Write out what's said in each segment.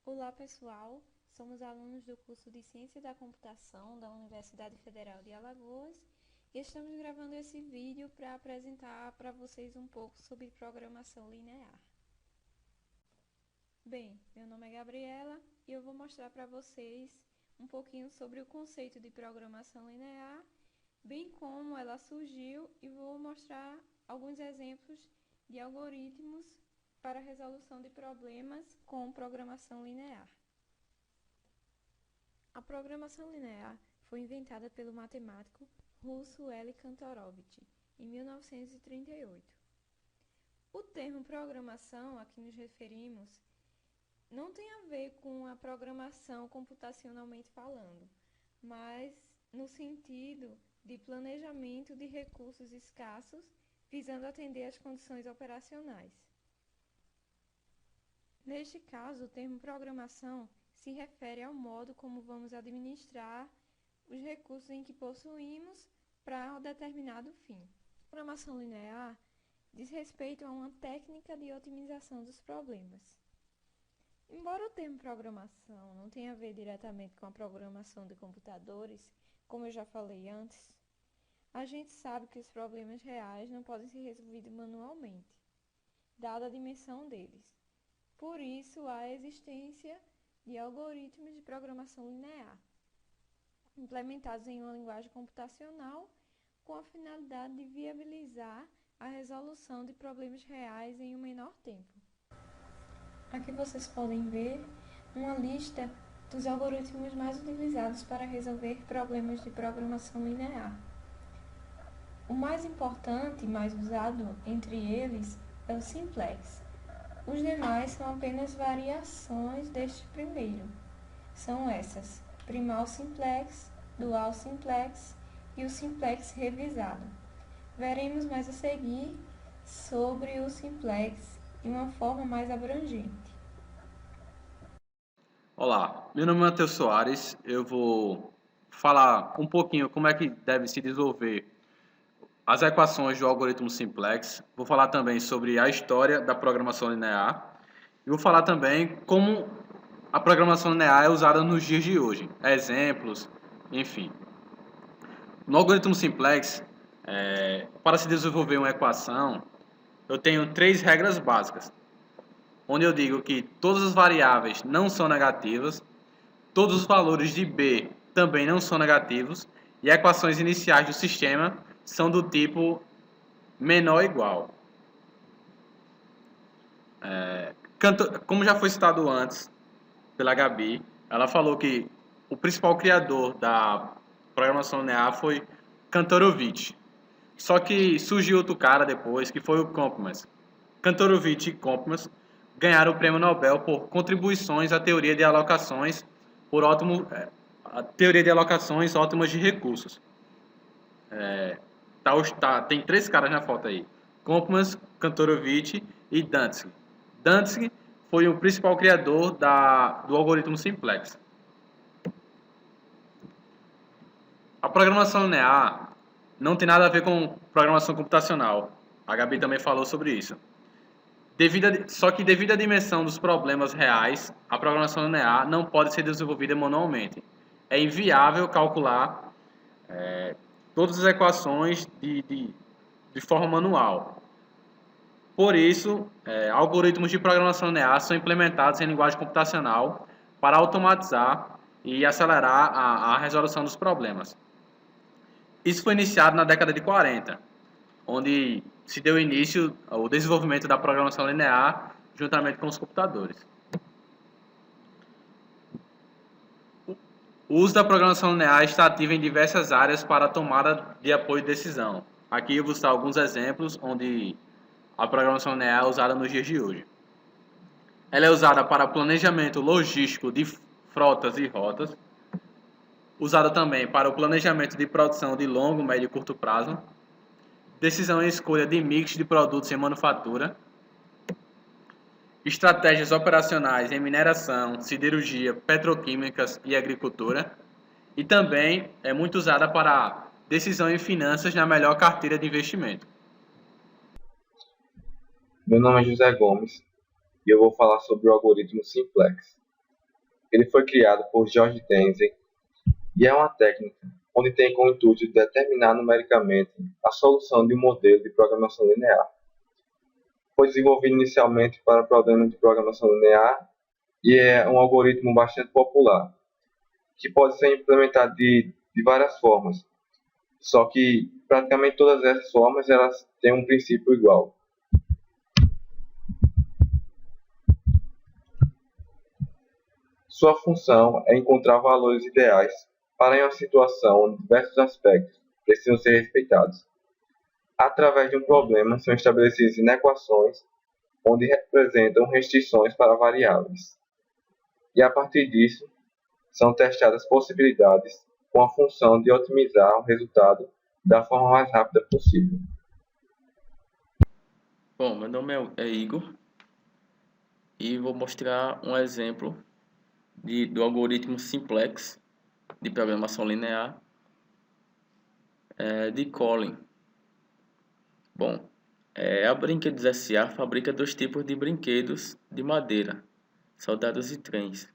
Olá pessoal, somos alunos do curso de Ciência da Computação da Universidade Federal de Alagoas e estamos gravando esse vídeo para apresentar para vocês um pouco sobre programação linear. Bem, meu nome é Gabriela e eu vou mostrar para vocês um pouquinho sobre o conceito de programação linear, bem como ela surgiu, e vou mostrar alguns exemplos de algoritmos para a resolução de problemas com programação linear. A programação linear foi inventada pelo matemático russo L. Kantorovich em 1938. O termo programação a que nos referimos não tem a ver com a programação computacionalmente falando, mas no sentido de planejamento de recursos escassos visando atender às condições operacionais. Neste caso, o termo programação se refere ao modo como vamos administrar os recursos em que possuímos para um determinado fim. A programação linear diz respeito a uma técnica de otimização dos problemas. Embora o termo programação não tenha a ver diretamente com a programação de computadores, como eu já falei antes, a gente sabe que os problemas reais não podem ser resolvidos manualmente, dada a dimensão deles. Por isso, há a existência de algoritmos de programação linear, implementados em uma linguagem computacional com a finalidade de viabilizar a resolução de problemas reais em um menor tempo. Aqui vocês podem ver uma lista dos algoritmos mais utilizados para resolver problemas de programação linear. O mais importante e mais usado entre eles é o simplex. Os demais são apenas variações deste primeiro. São essas: primal simplex, dual simplex e o simplex revisado. Veremos mais a seguir sobre o simplex de uma forma mais abrangente. Olá, meu nome é Matheus Soares. Eu vou falar um pouquinho como é que deve se desenvolver as equações do algoritmo simplex. Vou falar também sobre a história da programação linear e vou falar também como a programação linear é usada nos dias de hoje, exemplos, enfim. No algoritmo simplex, para se desenvolver uma equação, eu tenho três regras básicas, onde eu digo que todas as variáveis não são negativas, todos os valores de B também não são negativos e equações iniciais do sistema são do tipo menor ou igual. Como já foi citado antes pela Gabi, ela falou que o principal criador da programação linear foi Kantorovich. Só que surgiu outro cara depois, que foi o Compmas. Kantorovich e Compmas ganharam o prêmio Nobel por contribuições à teoria de alocações a teoria de alocações ótimas de recursos. Tem três caras na foto aí: Compmas, Kantorovich e Dantzig. Dantzig foi o principal criador do algoritmo simplex. A programação linear não tem nada a ver com programação computacional. A Gabi também falou sobre isso. Só que devido à dimensão dos problemas reais, a programação linear não pode ser desenvolvida manualmente. É inviável calcular todas as equações de forma manual. Por isso, algoritmos de programação linear são implementados em linguagem computacional para automatizar e acelerar a resolução dos problemas. Isso foi iniciado na década de 40, onde se deu início ao desenvolvimento da programação linear juntamente com os computadores. O uso da programação linear está ativo em diversas áreas para a tomada de apoio de decisão. Aqui eu vou citar alguns exemplos onde a programação linear é usada nos dias de hoje. Ela é usada para planejamento logístico de frotas e rotas, usada também para o planejamento de produção de longo, médio e curto prazo, decisão e escolha de mix de produtos em manufatura, estratégias operacionais em mineração, siderurgia, petroquímicas e agricultura, e também é muito usada para decisão em finanças na melhor carteira de investimento. Meu nome é José Gomes e eu vou falar sobre o algoritmo simplex. Ele foi criado por George Tenzi e é uma técnica onde tem como intuito determinar numericamente a solução de um modelo de programação linear. Foi desenvolvido inicialmente para problemas de programação linear e é um algoritmo bastante popular, que pode ser implementado de várias formas, só que praticamente todas essas formas elas têm um princípio igual. Sua função é encontrar valores ideais para uma situação onde diversos aspectos precisam ser respeitados. Através de um problema, são estabelecidas inequações onde representam restrições para variáveis. E a partir disso, são testadas possibilidades com a função de otimizar o resultado da forma mais rápida possível. Bom, meu nome é Igor e vou mostrar um exemplo do algoritmo simplex de programação linear de Colin. Bom, a Brinquedos S.A. fabrica 2 tipos de brinquedos de madeira, soldados e trens.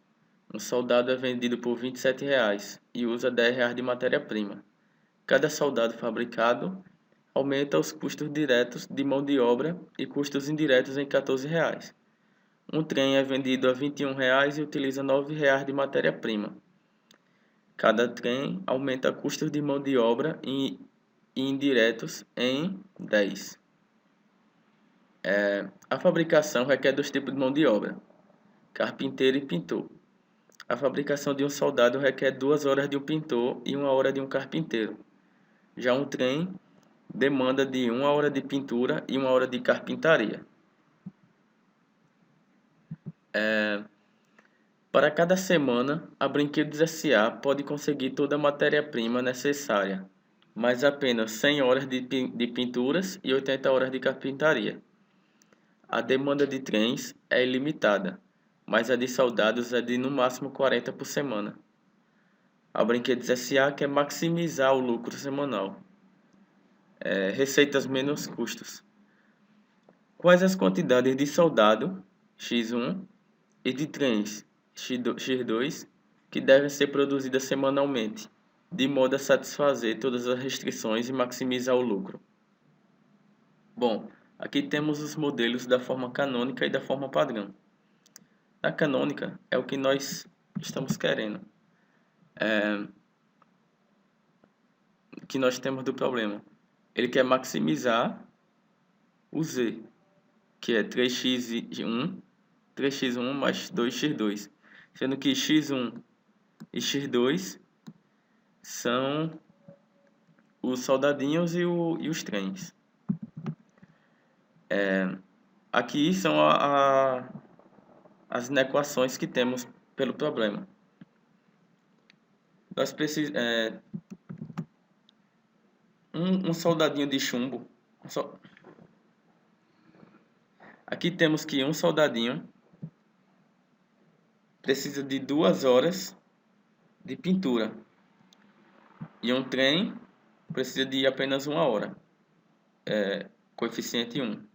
Um soldado é vendido por R$ 27,00 e usa R$ 10,00 de matéria-prima. Cada soldado fabricado aumenta os custos diretos de mão de obra e custos indiretos em R$ 14,00. Um trem é vendido a R$ 21,00 e utiliza R$ 9,00 de matéria-prima. Cada trem aumenta custos de mão de obra e indiretos em 10. A fabricação requer 2 tipos de mão de obra, carpinteiro e pintor. A fabricação de um soldado requer 2 horas de um pintor e 1 hora de um carpinteiro. Já um trem demanda de 1 hora de pintura e 1 hora de carpintaria. Para cada semana, a Brinquedos S.A. pode conseguir toda a matéria-prima necessária, mas apenas 100 horas de pinturas e 80 horas de carpintaria. A demanda de trens é ilimitada, mas a de soldados é de no máximo 40 por semana. A Brinquedos S.A. quer maximizar o lucro semanal. Receitas menos custos. Quais as quantidades de soldado, X1, e de trens, X2, que devem ser produzidas semanalmente, de modo a satisfazer todas as restrições e maximizar o lucro? Bom, aqui temos os modelos da forma canônica e da forma padrão. A canônica é o que nós estamos querendo, que nós temos do problema. Ele quer maximizar o Z, que é 3x1 mais 2x2, sendo que x1 e x2 são os soldadinhos e os trens. Aqui são as inequações que temos pelo problema. Nós precisamos um soldadinho de chumbo. Aqui temos que um soldadinho precisa de 2 horas de pintura e um trem precisa de apenas 1 hora, coeficiente 1.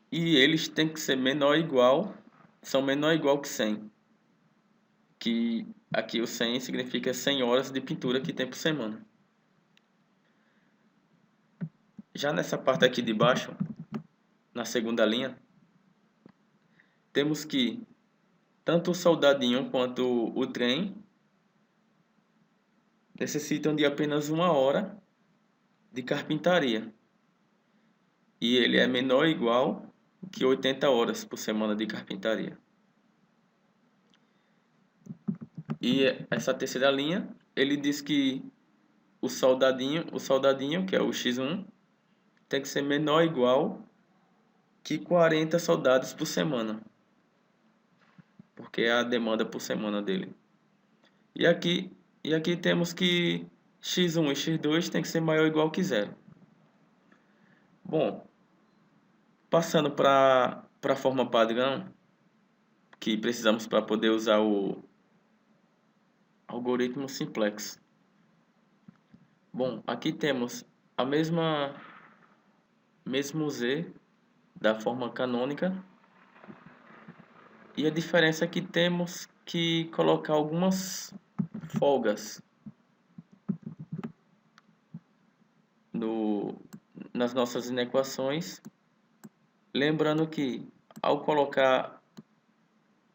E eles têm que ser menor ou igual, são menor ou igual que 100, que aqui o 100 significa 100 horas de pintura que tem por semana. Já nessa parte aqui de baixo, na segunda linha, temos que tanto o soldadinho quanto o trem necessitam de apenas 1 hora de carpintaria. E ele é menor ou igual que 80 horas por semana de carpintaria. E essa terceira linha, ele diz que o soldadinho, que é o X1, tem que ser menor ou igual que 40 soldados por semana, porque é a demanda por semana dele. E aqui temos que X1 e X2 tem que ser maior ou igual que 0. Bom, passando para a forma padrão, que precisamos para poder usar o algoritmo simplex. Bom, aqui temos a mesmo Z da forma canônica E a diferença é que temos que colocar algumas folgas nas nossas inequações. Lembrando que ao colocar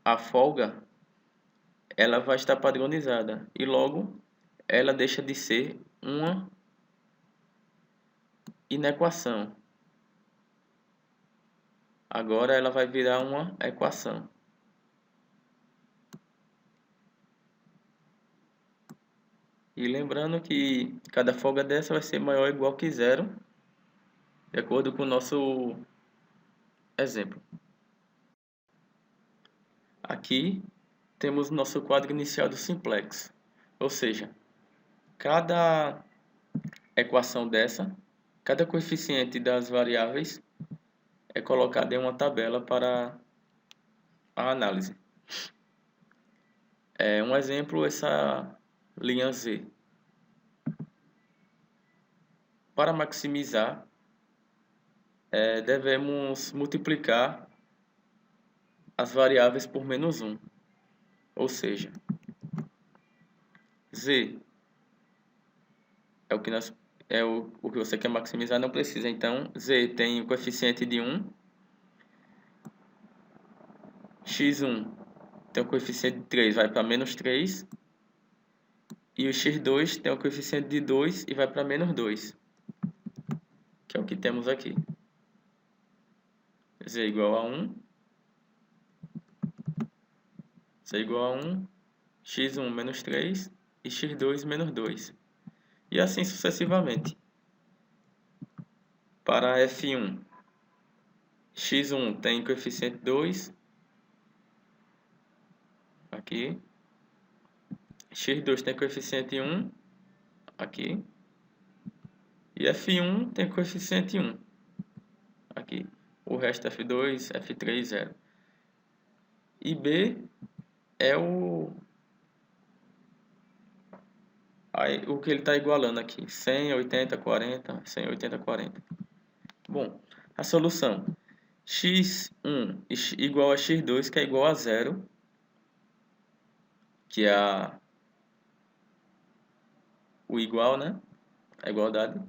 a folga, ela vai estar padronizada e logo ela deixa de ser uma inequação. Agora ela vai virar uma equação. E lembrando que cada folga dessa vai ser maior ou igual que zero, de acordo com o nosso exemplo. Aqui temos nosso quadro inicial do simplex, ou seja, cada equação dessa, cada coeficiente das variáveis é colocado em uma tabela para a análise. Um exemplo, essa linha Z. Para maximizar, devemos multiplicar as variáveis por menos 1. Ou seja, Z é o que você quer maximizar, não precisa. Então, Z tem o coeficiente de 1. X1 tem o coeficiente de 3, vai para menos 3. E o x2 tem o coeficiente de 2 e vai para menos 2. Que é o que temos aqui. Z igual a 1. Z igual a 1. X1 menos 3 e x2 menos 2. E assim sucessivamente. Para F1, x1 tem coeficiente 2. Aqui. X2 tem coeficiente 1. Aqui. E F1 tem coeficiente 1. Aqui. O resto F2, F3, 0. E B é o que ele está igualando aqui. 100, 80, 40. 100, 80, 40. Bom, a solução. X1 igual a X2, que é igual a 0. Que é o igual, né? A igualdade.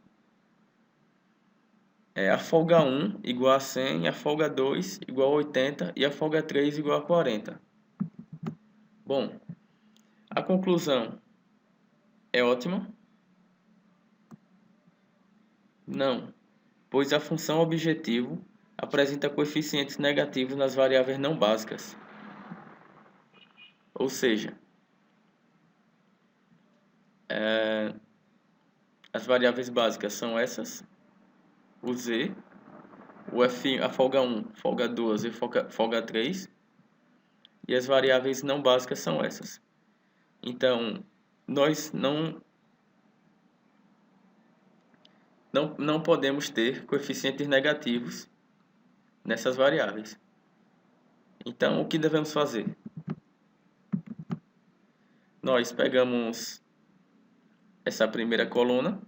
A folga 1 igual a 100, a folga 2 igual a 80 e a folga 3 igual a 40. Bom, a conclusão é ótima? Não, pois a função objetivo apresenta coeficientes negativos nas variáveis não básicas. Ou seja, as variáveis básicas são essas, o Z, o F, a folga 1, folga 2 e folga 3, e as variáveis não básicas são essas. Então, nós não podemos ter coeficientes negativos nessas variáveis. Então, o que devemos fazer? Nós pegamos essa primeira coluna,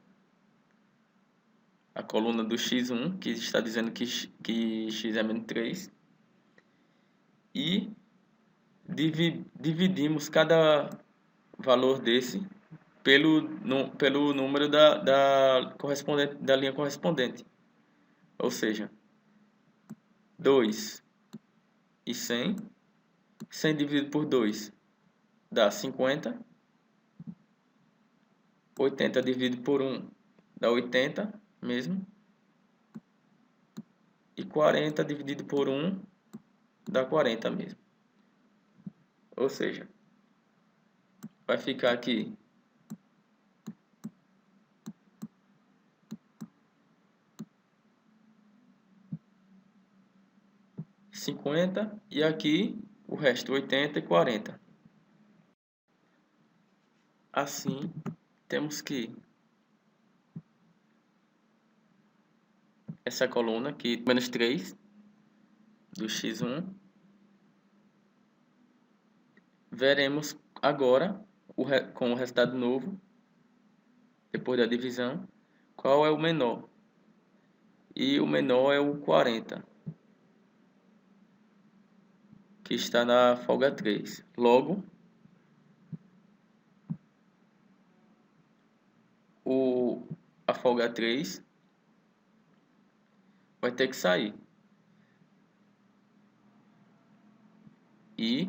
a coluna do x1, que está dizendo que x é menos 3, e dividimos cada valor desse pelo número da linha correspondente. Ou seja, 2 e 100. 100 dividido por 2 dá 50. 80 dividido por 1 dá 80 mesmo. E 40 dividido por 1 dá 40 mesmo. Ou seja, vai ficar aqui 50 e aqui o resto 80 e 40. Assim, temos que essa coluna aqui, menos 3 do x1, veremos agora com o resultado novo, depois da divisão, qual é o menor. E o menor é o 40. que está na folga 3. Logo, a folga 3 vai ter que sair. E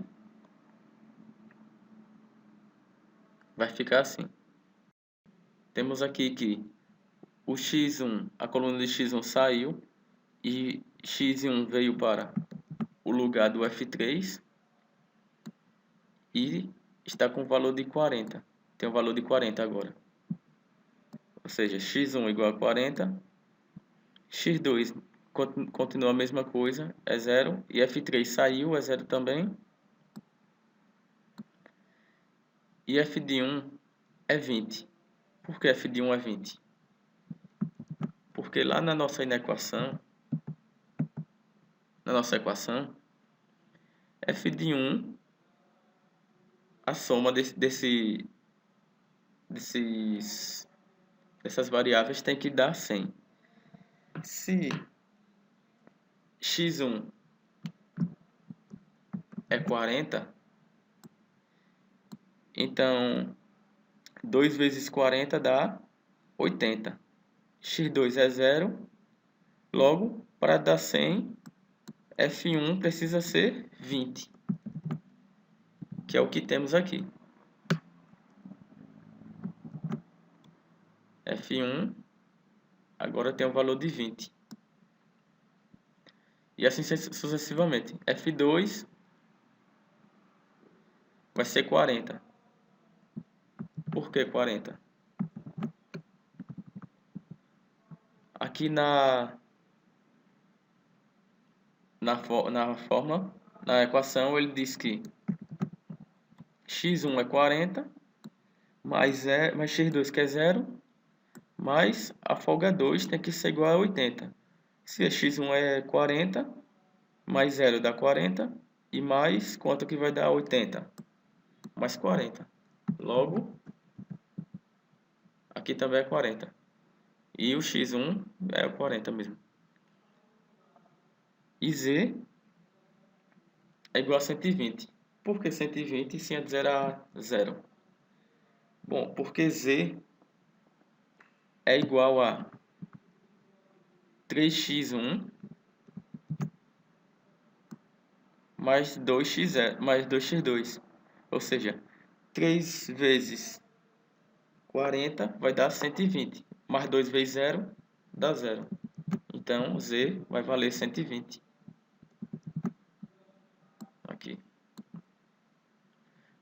vai ficar assim. Temos aqui que o x1, a coluna de x1 saiu e x1 veio para o lugar do F3 e está com o valor de 40. Tem o valor de 40 agora. Ou seja, x1 igual a 40, x2 continua a mesma coisa, é 0, e F3 saiu, é 0 também. E f de 1 é 20. Por que f de 1 é 20? Porque lá na nossa equação, f de 1, a soma dessas variáveis tem que dar 100. Se x1 é 40, então 2 vezes 40 dá 80. x2 é 0, logo, para dar 100, f1 precisa ser 20, que é o que temos aqui. f1 agora tem o valor de 20. E assim sucessivamente. f2 vai ser 40. Por que 40? Aqui na fórmula, na equação, ele diz que x1 é 40, mais x2 que é 0, mais a folga 2 tem que ser igual a 80. Se x1 é 40, mais 0 dá 40, e mais quanto que vai dar 80? Mais 40. Logo, aqui também é 40. E o x1 é 40 mesmo. E z é igual a 120. Por que 120 se antes era 0? Bom, porque z é igual a 3x1 mais 2x2. Ou seja, 3 vezes 40 vai dar 120. Mais 2 vezes 0 dá 0. Então, z vai valer 120. Aqui.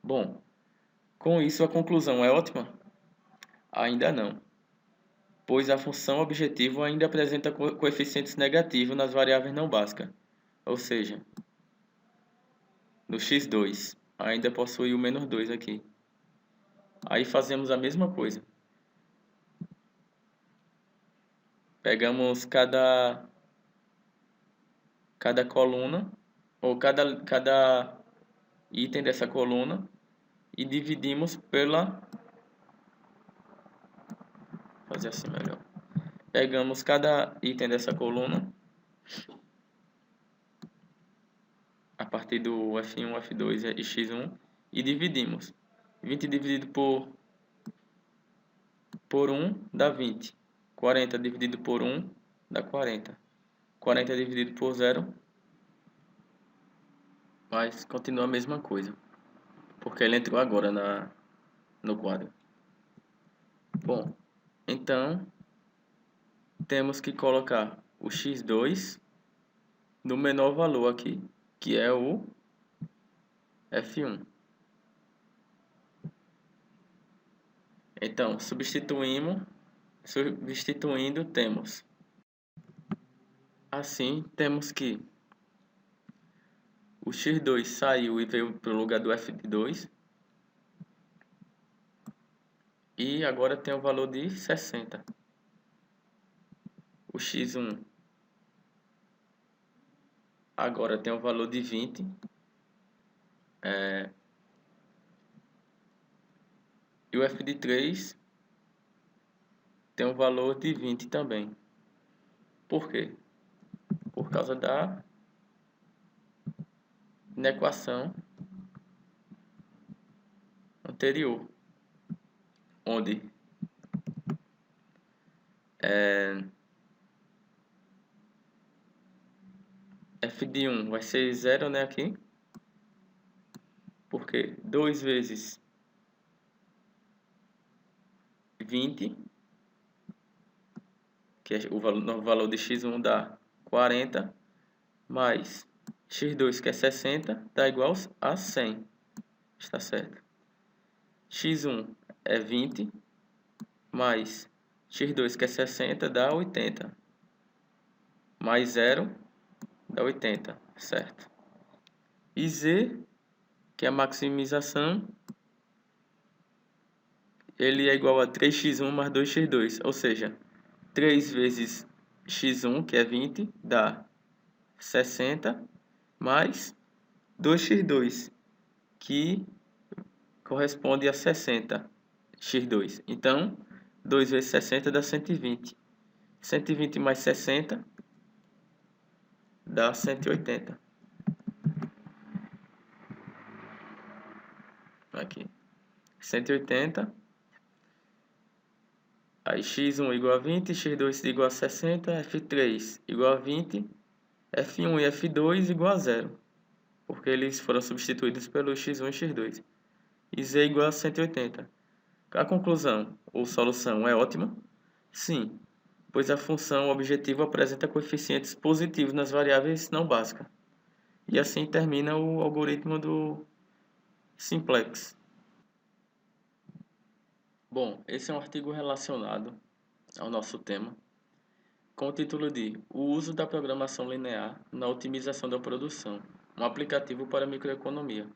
Bom, com isso a conclusão é ótima? Ainda não, pois a função objetivo ainda apresenta coeficientes negativos nas variáveis não básicas. Ou seja, no x2 ainda possui o menos 2 aqui. Aí fazemos a mesma coisa. Pegamos cada coluna, ou cada item dessa coluna, e dividimos pela... fazer assim melhor. Pegamos cada item dessa coluna, a partir do F1, F2 e X1, e dividimos. 20 dividido por 1 dá 20. 40 dividido por 1 dá 40. 40 dividido por 0, mas continua a mesma coisa, porque ele entrou agora no quadro. Bom, então temos que colocar o x2 no menor valor aqui, que é o F1. Então, substituindo, temos. Assim, temos que o x2 saiu e veio para o lugar do F2. E agora tem o valor de 60. O x1 agora tem o valor de 20. E o f de 3 tem um valor de 20 também. Por quê? Por causa na equação anterior, onde f de 1 vai ser 0, né, aqui, porque 2 vezes 20, que é o valor de x1 dá 40, mais x2, que é 60, dá igual a 100, está certo? x1 é 20, mais x2, que é 60, dá 80, mais 0 dá 80, certo? E z, que é a maximização, ele é igual a 3x1 mais 2x2, ou seja, 3 vezes x1, que é 20, dá 60, mais 2x2, que corresponde a 60, x2. Então, 2 vezes 60 dá 120. 120 mais 60 dá 180. Aqui. 180. Aí x1 igual a 20, x2 igual a 60, f3 igual a 20, f1 e f2 igual a 0, porque eles foram substituídos pelo x1 e x2. E z igual a 180. A conclusão ou solução é ótima? Sim, pois a função objetivo apresenta coeficientes positivos nas variáveis não básicas. E assim termina o algoritmo do simplex. Bom, esse é um artigo relacionado ao nosso tema, com o título de O uso da programação linear na otimização da produção, um aplicativo para microeconomia.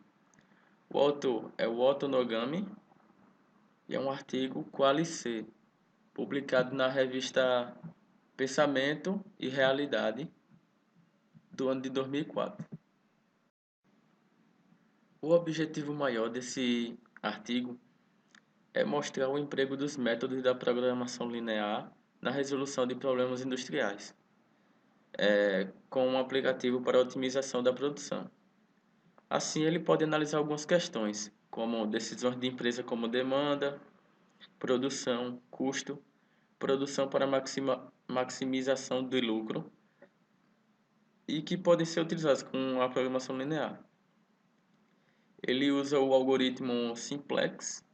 O autor é o Otto Nogami e é um artigo QualiC, publicado na revista Pensamento e Realidade, do ano de 2004. O objetivo maior desse artigo é mostrar o emprego dos métodos da programação linear na resolução de problemas industriais, com um aplicativo para otimização da produção. Assim, ele pode analisar algumas questões, como decisões de empresa como demanda, produção, custo, produção para maximização do lucro, e que podem ser utilizadas com a programação linear. Ele usa o algoritmo simplex.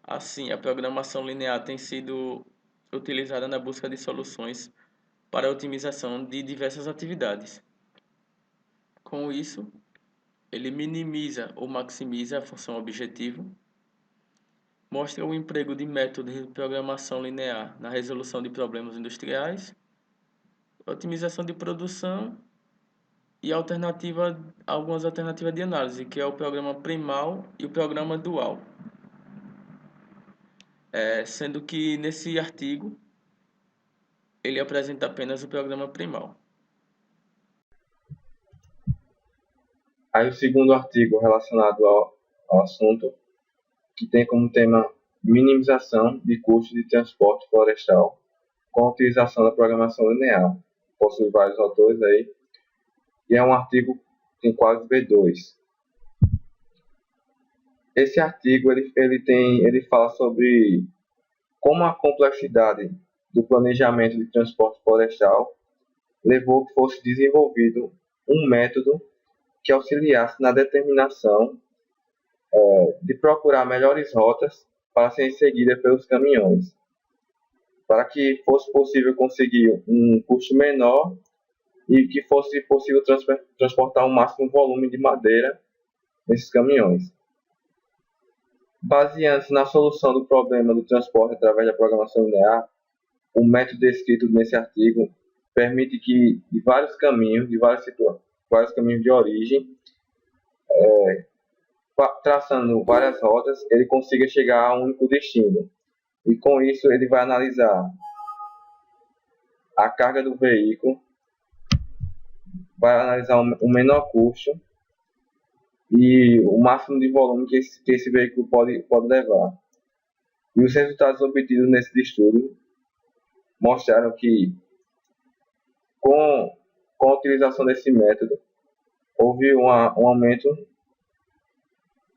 Assim, a programação linear tem sido utilizada na busca de soluções para a otimização de diversas atividades. Com isso, ele minimiza ou maximiza a função objetivo, mostra o emprego de métodos de programação linear na resolução de problemas industriais, otimização de produção e algumas alternativas de análise, que é o programa primal e o programa dual. Sendo que nesse artigo ele apresenta apenas o programa primal. Aí o segundo artigo relacionado ao assunto, que tem como tema minimização de custos de transporte florestal com a utilização da programação linear. Possui vários autores aí, e é um artigo que tem quase B2. Esse artigo ele fala sobre como a complexidade do planejamento de transporte florestal levou que fosse desenvolvido um método que auxiliasse na determinação de procurar melhores rotas para serem seguidas pelos caminhões, para que fosse possível conseguir um custo menor e que fosse possível transportar o máximo volume de madeira nesses caminhões. Baseando-se na solução do problema do transporte através da programação linear, o método descrito nesse artigo permite que de vários caminhos de origem, traçando várias rotas, ele consiga chegar a um único destino. E com isso ele vai analisar a carga do veículo, vai analisar o menor custo e o máximo de volume que esse veículo pode levar. E os resultados obtidos nesse estudo mostraram que com a utilização desse método, houve um aumento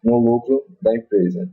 no lucro da empresa.